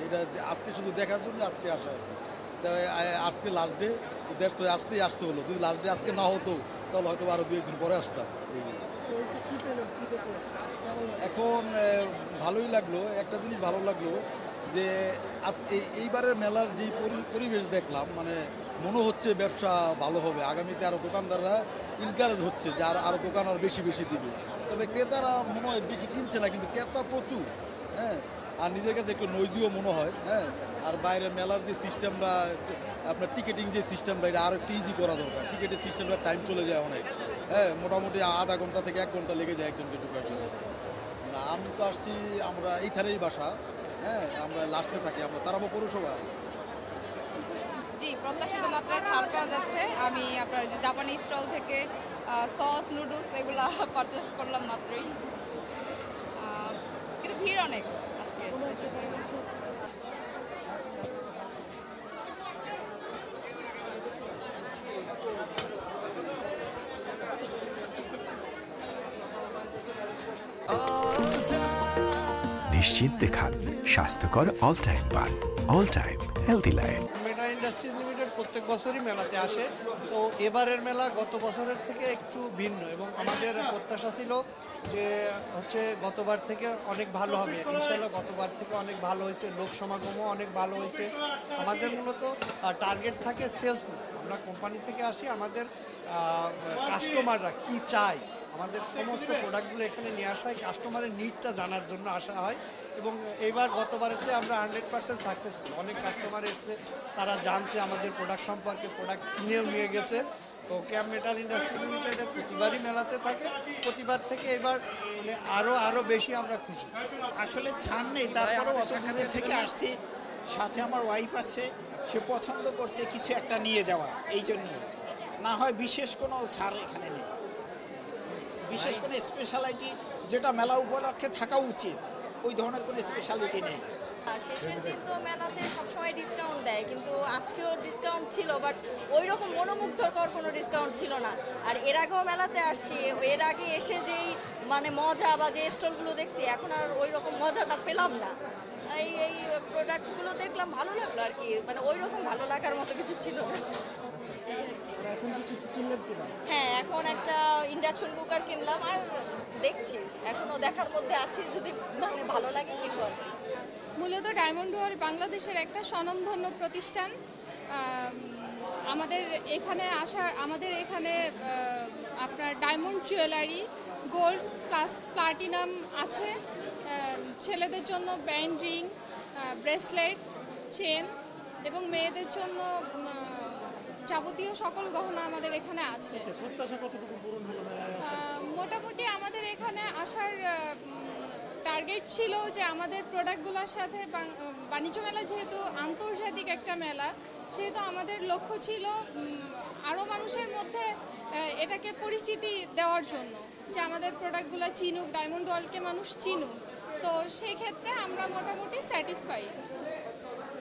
এটা আজকে শুধু দেখার জন্য আজকে আসা আর কি। তাই আজকে লাস্ট ডে, দ্যাটস ওয়াই আসতেই আসতে হলো। যদি লাস্ট ডে আজকে না হতো তাহলে হয়তো আরও 2-1 দিন পরে আসতাম। এখন ভালোই লাগলো। একটা জিনিস ভালো লাগলো যে এইবারের মেলার যে পরিবেশ দেখলাম, মানে মনে হচ্ছে ব্যবসা ভালো হবে। আগামীতে আরও দোকানদাররা এনকারেজ হচ্ছে যে আরও দোকান আরও বেশি বেশি দিবে। তবে ক্রেতারা মনে হয় বেশি কিনছে না, কিন্তু ক্রেতা প্রচুর। হ্যাঁ, আর নিজের কাছে একটু নইজিও মনে হয়। হ্যাঁ, আর বাইরের মেলার যে সিস্টেমটা, আপনার টিকেটিং যে সিস্টেমটা, এটা আরও একটু ইজি করা দরকার। টিকেটের সিস্টেমটা টাইম চলে যায় অনেক। হ্যাঁ, মোটামুটি আধা ঘন্টা থেকে 1 ঘন্টা লেগে যায় একজনকে ঢোকার জন্য। না, আমি তো আসছি, আমরা এইখানেই বাসা। হ্যাঁ, আমরা লাস্টে থাকি, আমরা তারাবো পৌরসভা। জি, প্রত্যাশিত মাত্রায় ছাড় পাওয়া যাচ্ছে। আমি আপনার যে জাপানি স্টল থেকে সস, নুডলস এগুলো পারচেস করলাম মাত্রই। কিন্তু ভিড় অনেক আজকে। নিশ্চিন্তে খান স্বাস্থ্যকর অল টাইম পান। All time healthy life. Meta industries limited প্রত্যেক বছরই মেলাতে আসে। তো এবারের মেলা গত বছরের থেকে একটু ভিন্ন, এবং আমাদের প্রত্যাশা ছিল যে গতবার থেকে অনেক ভালো হবে। ইনশাল্লাহ গতবার থেকে অনেক ভালো হয়েছে, লোক সমাগমও অনেক ভালো হয়েছে। আমাদের মূলত টার্গেট থাকে সেলস না। আমরা কোম্পানি থেকে আসি, আমাদের কাস্টমাররা কি চায়, আমাদের সমস্ত প্রোডাক্টগুলো এখানে নিয়ে আসা হয় কাস্টমারের নিডটা জানার জন্য আসা হয়। এবং এইবার গতবার এসে আমরা 100% সাকসেসফুল। অনেক কাস্টমার এসে, তারা জানছে আমাদের প্রোডাক্ট সম্পর্কে, প্রোডাক্ট কিনেও নিয়ে গেছে। তো ক্যাম্প মেটাল ইন্ডাস্ট্রি লিমিটেডের প্রতিবারই মেলাতে থাকে, প্রতিবার থেকে এবার মানে আরও বেশি আমরা খুশি। আসলে ছাড় নেই, তারপরেও অত দূরের থেকে আসছি, সাথে আমার ওয়াইফ আছে, সে পছন্দ করছে কিছু একটা নিয়ে যাওয়া, এই জন্যই। না হয় বিশেষ কোনো ছাড় এখানে নেই, বিশেষ কোনো স্পেশালিটি যেটা মেলা উপলক্ষে থাকা উচিত ওই ধরনের কোনো স্পেশালিটি নেই। শেষের দিন তো মেলাতে সবসময় ডিসকাউন্ট দেয়, কিন্তু আজকেও ডিসকাউন্ট ছিল, বাট ওই রকম মনোমুগ্ধকর কোনো ডিসকাউন্ট ছিল না। আর এর আগেও মেলাতে আসছি, এর আগে এসে যেই মানে মজা বা যে স্টলগুলো দেখছি, এখন আর ওই রকম মজাটা পেলাম না। এই প্রোডাক্টগুলো দেখলাম, ভালো লাগলো আর কি, মানে ওই রকম ভালো লাগার মতো কিছু ছিল না। হ্যাঁ, এখন একটা ইন্ডাকশন কুকার কিনলাম, আর দেখছি এখনো দেখার মধ্যে আছি, যদি মানে ভালো লাগে কিনবো আর কি। মূলত ডায়মন্ড ওয়ার্ল্ড বাংলাদেশের একটা স্বনামধন্য প্রতিষ্ঠান। আমাদের এখানে আপনার diamond jewellery, gold plus platinum আছে। ছেলেদের জন্য ব্যান্ড রিং, ব্রেসলেট, চেন এবং মেয়েদের জন্য যাবতীয় সকল গহনা আমাদের এখানে আছে। মোটামুটি আমাদের এখানে আসার টার্গেট ছিল যে আমাদের প্রোডাক্টগুলোর সাথে বাণিজ্য মেলা যেহেতু আন্তর্জাতিক একটা মেলা, সেহেতু আমাদের লক্ষ্য ছিল আরও মানুষের মধ্যে এটাকে পরিচিতি দেওয়ার জন্য, যে আমাদের প্রোডাক্টগুলো চিনুক, ডায়মন্ড ওয়ার্ল্ডকে মানুষ চিনুক। তো সেই ক্ষেত্রে আমরা মোটামুটি স্যাটিসফাই।